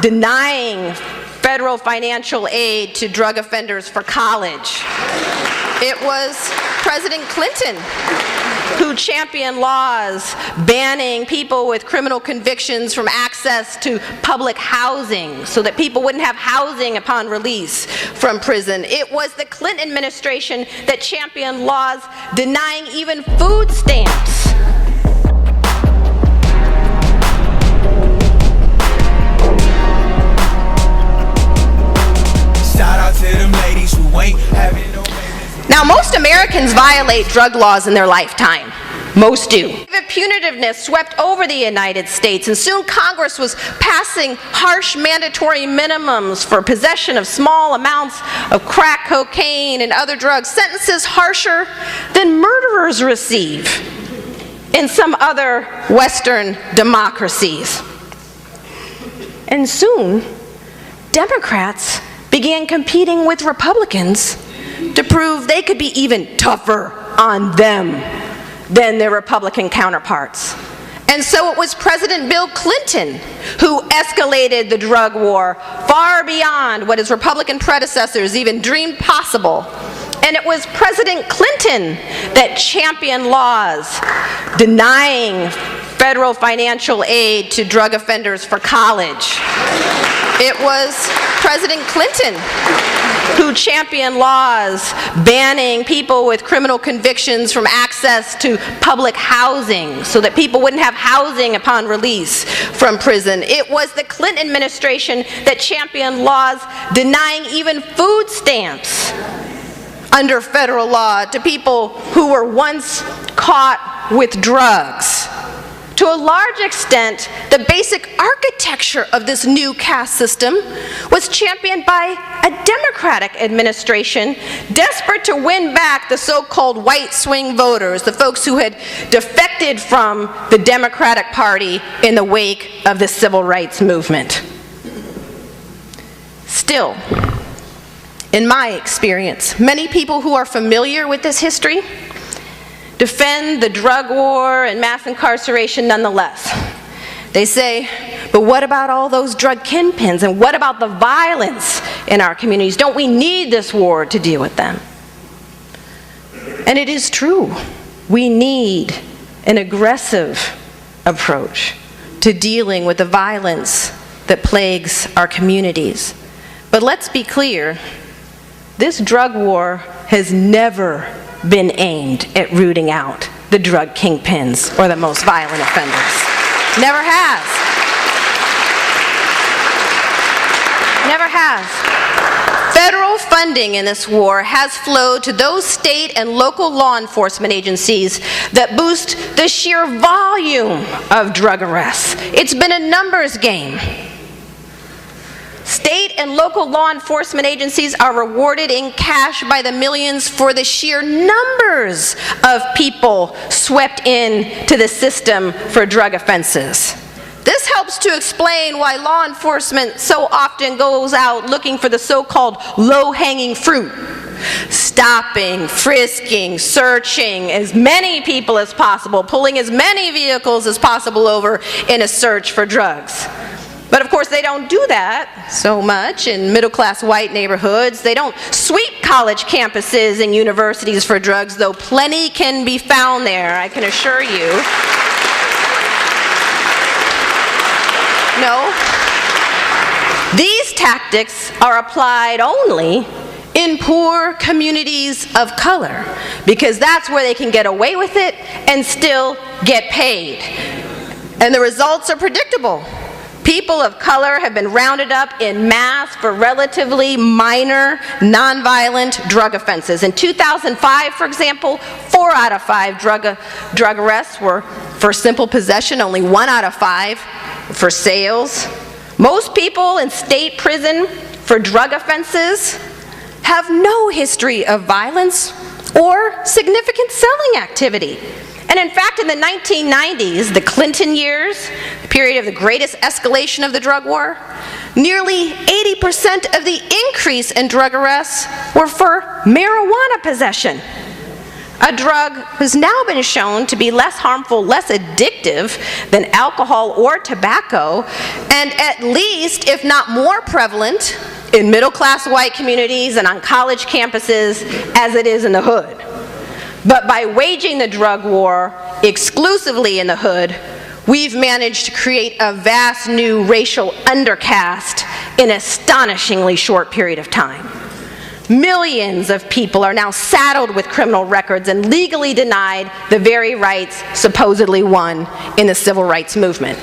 denying federal financial aid to drug offenders for college. It was President Clinton who championed laws banning people with criminal convictions from access to public housing so that people wouldn't have housing upon release from prison. It was the Clinton administration that championed laws denying even food stamps. Shout out to them ladies who ain't having no. Now, most Americans violate drug laws in their lifetime. Most do. The punitiveness swept over the United States, and soon Congress was passing harsh mandatory minimums for possession of small amounts of crack cocaine and other drugs, sentences harsher than murderers receive in some other Western democracies. And soon, Democrats began competing with Republicans to prove they could be even tougher on them than their Republican counterparts. And so it was President Bill Clinton who escalated the drug war far beyond what his Republican predecessors even dreamed possible. And it was President Clinton that championed laws denying federal financial aid to drug offenders for college. It was President Clinton who championed laws banning people with criminal convictions from access to public housing so that people wouldn't have housing upon release from prison. It was the Clinton administration that championed laws denying even food stamps under federal law to people who were once caught with drugs. To a large extent, the basic architecture of this new caste system was championed by a Democratic administration desperate to win back the so-called white swing voters, the folks who had defected from the Democratic Party in the wake of the civil rights movement. Still, in my experience, many people who are familiar with this history defend the drug war and mass incarceration nonetheless. They say, but what about all those drug kingpins, and what about the violence in our communities? Don't we need this war to deal with them? And it is true. We need an aggressive approach to dealing with the violence that plagues our communities. But let's be clear, this drug war has never been aimed at rooting out the drug kingpins or the most violent offenders. Never has. Never has. Federal funding in this war has flowed to those state and local law enforcement agencies that boost the sheer volume of drug arrests. It's been a numbers game. State and local law enforcement agencies are rewarded in cash by the millions for the sheer numbers of people swept into the system for drug offenses. This helps to explain why law enforcement so often goes out looking for the so-called low-hanging fruit, stopping, frisking, searching as many people as possible, pulling as many vehicles as possible over in a search for drugs. But of course, they don't do that so much in middle-class white neighborhoods. They don't sweep college campuses and universities for drugs, though plenty can be found there, I can assure you. No. These tactics are applied only in poor communities of color, because that's where they can get away with it and still get paid. And the results are predictable. People of color have been rounded up in mass for relatively minor, nonviolent drug offenses. In 2005, for example, 4 out of 5 drug arrests were for simple possession, only 1 out of 5 for sales. Most people in state prison for drug offenses have no history of violence or significant selling activity. And in fact, in the 1990s, the Clinton years, the period of the greatest escalation of the drug war, nearly 80% of the increase in drug arrests were for marijuana possession. a drug has now been shown to be less harmful, less addictive than alcohol or tobacco, and at least, if not more prevalent, in middle-class white communities and on college campuses as it is in the hood. But by waging the drug war exclusively in the hood, we've managed to create a vast new racial undercast in an astonishingly short period of time. Millions of people are now saddled with criminal records and legally denied the very rights supposedly won in the civil rights movement.